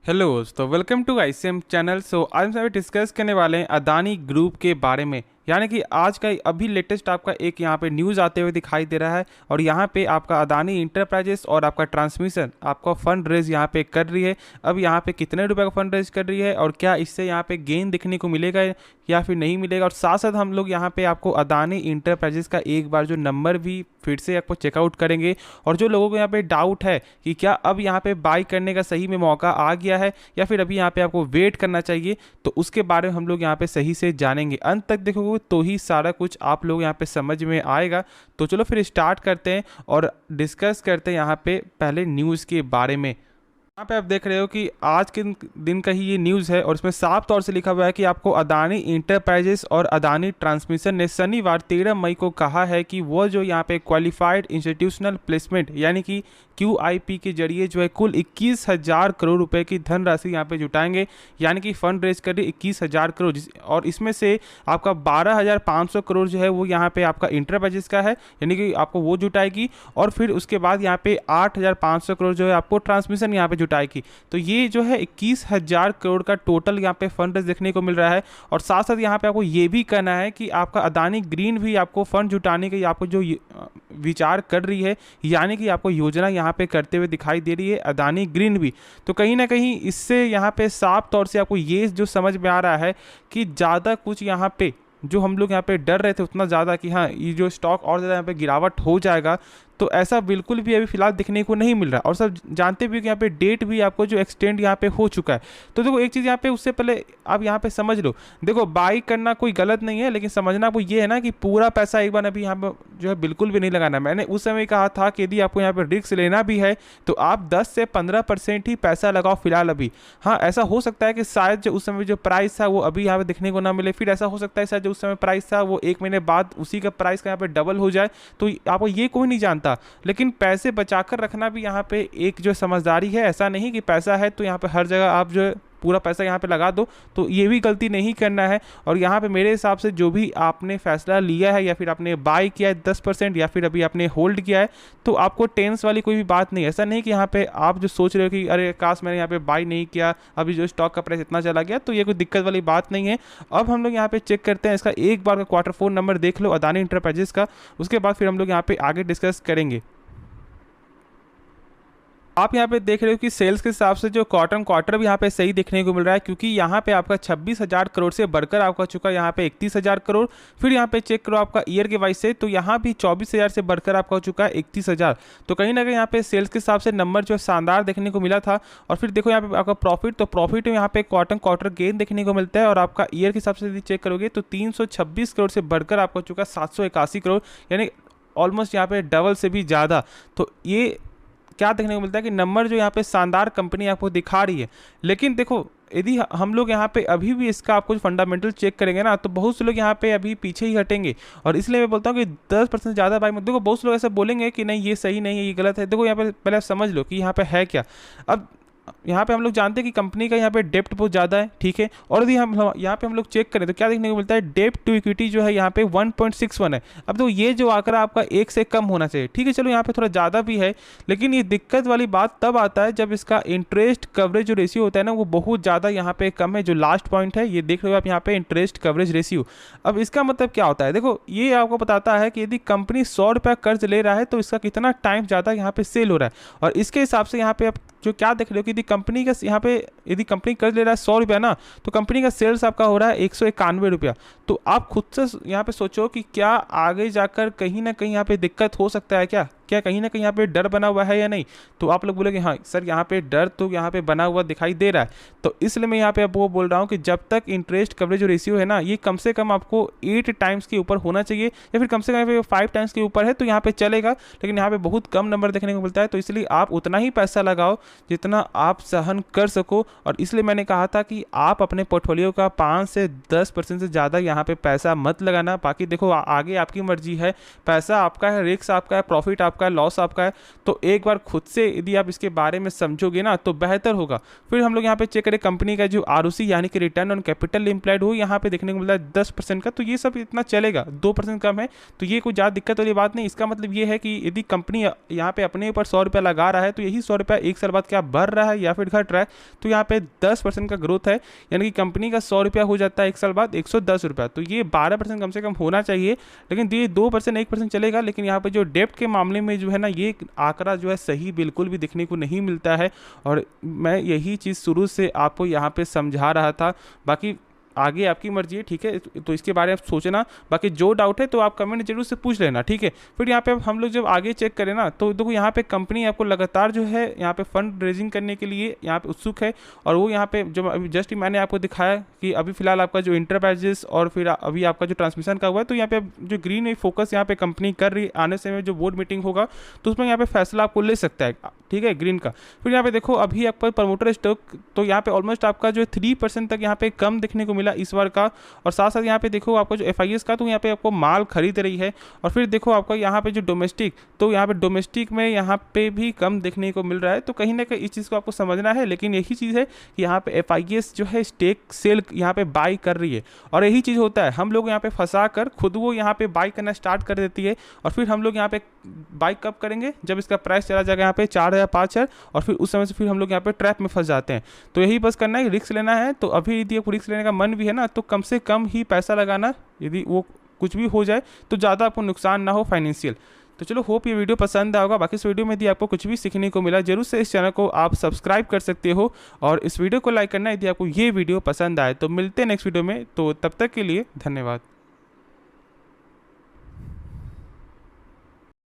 Hello दोस्तों, welcome to ICM channel. आज हम सभी डिस्कस करने वाले हैं अदानी ग्रुप के बारे में। यानी कि आज का अभी लेटेस्ट आपका एक यहाँ पे न्यूज़ आते हुए दिखाई दे रहा है और यहाँ पे आपका अदानी इंटरप्राइजेस और आपका ट्रांसमिशन आपका फंड रेज यहाँ पे कर रही है। अब यहाँ पे कितने रुपए का फंड रेज कर रही है और क्या इससे यहाँ पे गेन दिखने को मिलेगा या फिर नहीं मिलेगा। और साथ साथ हम लोग यहाँ पे आपको अदानी इंटरप्राइजेस का एक बार जो नंबर भी फिर से आपको चेकआउट करेंगे। और जो लोगों को यहाँ पे डाउट है कि क्या अब यहाँ पे बाई करने का सही में मौका आ गया है या फिर अभी यहाँ पे आपको वेट करना चाहिए, तो उसके बारे में हम लोग यहाँ पे सही से जानेंगे। अंत तक देखोगे तो ही सारा कुछ आप लोग यहाँ पे समझ में आएगा। तो चलो फिर स्टार्ट करते हैं और डिस्कस करते हैं यहाँ पे पहले न्यूज़ के बारे में। यहाँ पे आप देख रहे हो कि आज के दिन का ही ये न्यूज़ है और इसमें साफ तौर से लिखा हुआ है कि आपको अदानी इंटरप्राइजेस और अदानी ट्रांसमिशन ने शनिवार 13 मई को कहा है कि वो जो यहाँ पे क्वालिफाइड इंस्टीट्यूशनल प्लेसमेंट यानी कि QIP के जरिए जो है कुल 21,000 करोड़ रुपए की धनराशि यहाँ पे जुटाएंगे। यानी कि फंड रेज कर 21,000 करोड़ और इसमें से आपका 12,500 करोड़ जो है वो यहाँ पे आपका इंटरप्राइजेस का है, यानी कि आपको वो जुटाएगी। और फिर उसके बाद यहाँ पे 8,500 करोड़ जो है आपको ट्रांसमिशन यहाँ पे जुटाएगी। तो ये जो है 21,000 करोड़ का टोटल यहाँ पे फंड रेज देखने को मिल रहा है। और साथ साथ यहाँ पे आपको ये भी कहना है कि आपका अदानी ग्रीन भी आपको फंड जुटाने के आपको जो विचार कर रही है, यानी कि आपको योजना यहाँ पे करते हुए दिखाई दे रही है अदानी ग्रीन भी। तो कहीं ना कहीं इससे यहाँ पे साफ तौर से आपको ये जो समझ में आ रहा है कि ज़्यादा कुछ यहाँ पे जो हम लोग यहाँ पे डर रहे थे उतना ज़्यादा कि हाँ ये जो स्टॉक और ज़्यादा यहाँ पे गिरावट हो जाएगा, तो ऐसा बिल्कुल भी अभी फिलहाल दिखने को नहीं मिल रहा। और सब जानते भी कि यहाँ पे डेट भी आपको जो एक्सटेंड यहाँ पे हो चुका है। तो देखो एक चीज़ यहाँ पे उससे पहले आप यहाँ पे समझ लो, देखो बाई करना कोई गलत नहीं है, लेकिन समझना आपको ये है ना कि पूरा पैसा एक बार अभी यहाँ पे जो है बिल्कुल भी नहीं लगाना। मैंने उस समय कहा था कि यदि आपको यहाँ पे रिस्क लेना भी है तो आप 10 से 15% ही पैसा लगाओ फिलहाल अभी। हाँ, ऐसा हो सकता है कि शायद जो उस समय जो प्राइस था वो अभी यहाँ पे देखने को ना मिले, फिर ऐसा हो सकता है शायद जो उस समय प्राइस था वो 1 महीने बाद उसी का प्राइस का यहाँ पे डबल हो जाए। तो आपको ये कोई नहीं जानता, लेकिन पैसे बचाकर रखना भी यहाँ पे एक जो समझदारी है। ऐसा नहीं कि पैसा है तो यहाँ पे हर जगह आप जो पूरा पैसा यहाँ पे लगा दो, तो ये भी गलती नहीं करना है। और यहाँ पे मेरे हिसाब से जो भी आपने फैसला लिया है या फिर आपने बाई किया है 10% या फिर अभी आपने होल्ड किया है, तो आपको टेंस वाली कोई भी बात नहीं है। ऐसा नहीं कि यहाँ पे आप जो सोच रहे हो कि अरे काश मैंने यहाँ पे बाई नहीं किया, अभी जो स्टॉक का प्राइस इतना चला गया, तो ये कोई दिक्कत वाली बात नहीं है। अब हम लोग यहाँ पे चेक करते हैं इसका एक बार का Q4 नंबर देख लो अदानी इंटरप्राइजेस का, उसके बाद फिर हम लोग यहाँ पे आगे डिस्कस करेंगे। आप यहाँ पे देख रहे हो कि सेल्स के हिसाब से जो क्वार्टर भी यहाँ पे सही देखने को मिल रहा है, क्योंकि यहाँ पे आपका 26,000 करोड़ से बढ़कर आपका चुका यहाँ पे 31,000 करोड़। फिर यहाँ पे चेक करो आपका ईयर के वाइज से, तो यहाँ भी 24,000 से बढ़कर आपका हो चुका है 31,000। तो कहीं ना कहीं यहाँ पे सेल्स के हिसाब से नंबर जो शानदार देखने को मिला था। और फिर देखो यहाँ पे आपका प्रॉफिट, तो प्रॉफिट में यहाँ पे क्वार्टर गेन देखने को मिलता है। और आपका ईयर के हिसाब से यदि चेक करोगे तो 326 करोड़ से बढ़कर आपको चुका 781 करोड़, यानी ऑलमोस्ट यहाँ पे डबल से भी ज़्यादा। तो ये क्या देखने को मिलता है कि नंबर जो यहाँ पे शानदार कंपनी आपको दिखा रही है। लेकिन देखो यदि हम लोग यहाँ पे अभी भी इसका आपको फंडामेंटल चेक करेंगे ना, तो बहुत से लोग यहाँ पे अभी पीछे ही हटेंगे। और इसलिए मैं बोलता हूँ कि 10% ज़्यादा बाई मत। देखो बहुत से लोग ऐसे बोलेंगे कि नहीं ये सही नहीं है, ये गलत है। देखो यहाँ पे पहले आप समझ लो कि यहाँ पे है क्या। अब यहाँ पे हम लोग जानते हैं कि कंपनी का यहाँ पे डेप्ट बहुत ज़्यादा है, ठीक है। और यदि हम यहाँ पे हम लोग चेक करें तो क्या देखने को मिलता है, डेप्ट टू इक्विटी जो है यहाँ पे 1.61 है। अब तो ये जो आंकड़ा आपका 1 से कम होना चाहिए, ठीक है। चलो यहाँ पे थोड़ा ज़्यादा भी है, लेकिन ये दिक्कत वाली बात तब आता है जब इसका इंटरेस्ट कवरेज जो रेशियो होता है ना वो बहुत ज़्यादा यहाँ पे कम है। जो लास्ट पॉइंट है ये देख रहे हो आप यहाँ पे इंटरेस्ट कवरेज रेशियो। अब इसका मतलब क्या होता है, देखो ये आपको बताता है कि यदि कंपनी 100 रुपये कर्ज ले रहा है तो इसका कितना टाइम ज़्यादा यहाँ पे सेल हो रहा है। और इसके हिसाब से यहाँ पे आप जो क्या देख रहे हो कि यदि कंपनी का यहाँ पे यदि कंपनी कर्ज ले रहा है 100 रुपया ना, तो कंपनी का सेल्स आपका हो रहा है 191 रुपया। तो आप खुद से यहाँ पे सोचो कि क्या आगे जाकर कहीं ना कहीं यहाँ पे दिक्कत हो सकता है क्या कहीं ना कहीं यहाँ पे डर बना हुआ है या नहीं। तो आप लोग बोलोगे हाँ सर यहाँ पे डर तो यहाँ पे बना हुआ दिखाई दे रहा है। तो इसलिए मैं यहाँ पे अब वो बोल रहा हूँ कि जब तक इंटरेस्ट कवरेज जो रेशियो है ना ये कम से कम आपको 8 टाइम्स के ऊपर होना चाहिए, या फिर कम से कम 5 टाइम्स के ऊपर है तो यहाँ पे चलेगा। लेकिन यहाँ पे बहुत कम नंबर देखने को मिलता है, तो इसलिए आप उतना ही पैसा लगाओ जितना आप सहन कर सको। और इसलिए मैंने कहा था कि आप अपने पोर्टफोलियो का 5 से 10% से ज़्यादा यहाँ पे पैसा मत लगाना। बाकी देखो आगे आपकी मर्जी है, पैसा आपका है, रिस्क आपका है, प्रॉफिट आपका आपका है, लॉस आपका है, तो एक बार खुद से यदि आप इसके बारे में समझोगे ना तो बेहतर होगा। फिर हम लोग यहाँ पे चेक करें कंपनी का जो आरओसी यानी कि रिटर्न ऑन कैपिटल एम्प्लॉयड हो, यहाँ पे देखने को मिलता है 10% का, तो ये सब इतना चलेगा, 2% कम है तो ये कोई ज़्यादा दिक्कत वाली बात नहीं। इसका मतलब ये है कि यदि कंपनी यहाँ पे अपने ऊपर 100 रुपया लगा रहा है तो यही 100 रुपया एक साल बाद क्या बढ़ रहा है या फिर घट रहा है, तो यहाँ पे 10% का ग्रोथ है, यानी कि कंपनी का 100 रुपया हो जाता है एक साल बाद 110 रुपया, तो ये 12% कम से कम होना चाहिए। लेकिन ये 2% 1% चलेगा, लेकिन यहाँ पे जो डेप्ट के मामले में जो है ना ये आंकड़ा जो है सही बिल्कुल भी देखने को नहीं मिलता है, और मैं यही चीज़ शुरू से आपको यहाँ पे समझा रहा था। बाकी आगे आपकी मर्जी है, ठीक है, तो इसके बारे में सोचना, बाकी जो डाउट है तो आप कमेंट जरूर से पूछ लेना, ठीक है। फिर यहाँ पे हम लोग जब आगे चेक करें ना तो देखो यहाँ पे कंपनी आपको लगातार जो है यहाँ पे फंड रेजिंग करने के लिए यहाँ पे उत्सुक है, और वो यहाँ पे जो अभी जस्ट मैंने आपको दिखाया कि अभी फिलहाल आपका जो इंटरप्राइजेस और फिर अभी आपका जो ट्रांसमिशन का हुआ है, तो यहाँ पे जो ग्रीन फोकस यहाँ पे कंपनी कर रही है, आने से में जो बोर्ड मीटिंग होगा तो उसमें यहाँ पे फैसला आपको ले सकता है, ठीक है, ग्रीन का। फिर यहाँ पे देखो अभी आपका प्रमोटर स्टॉक तो यहाँ पे ऑलमोस्ट आपका जो 3% तक यहाँ पे कम देखने को मिला इस बार का, और साथ साथ यहाँ पे देखो आपका जो FIS का तो यहाँ पे आपको माल खरीद रही है, और फिर देखो आपका यहाँ पे जो डोमेस्टिक तो यहाँ पे डोमेस्टिक में यहाँ पे भी कम देखने को मिल रहा है, तो कहीं ना कहीं इस चीज़ को आपको समझना है। लेकिन यही चीज़ है कि यहाँ पे FIS जो है स्टेक सेल यहाँ पे बाई कर रही है, और यही चीज़ होता है हम लोग यहाँ पे फंसा कर खुद वो यहाँ पे बाई करना स्टार्ट कर देती है, और फिर हम लोग यहाँ पे बाई कब करेंगे जब इसका प्राइस चला जाएगा यहाँ पे 4 या 5 है, और फिर उस समय से फिर हम लोग यहाँ पे ट्रैप में फंस जाते हैं। तो यही बस करना है, रिस्क लेना है। तो अभी यदि आपको रिस्क लेने का मन भी है ना तो कम से कम ही पैसा लगाना, यदि वो कुछ भी हो जाए तो ज़्यादा आपको नुकसान ना हो फाइनेंशियल। तो चलो होप ये वीडियो पसंद आया होगा। बाकी इस वीडियो में यदि आपको कुछ भी सीखने को मिला जरूर से इस चैनल को आप सब्सक्राइब कर सकते हो, और इस वीडियो को लाइक करना यदि आपको ये वीडियो पसंद आए। तो मिलते हैं नेक्स्ट वीडियो में, तो तब तक के लिए धन्यवाद।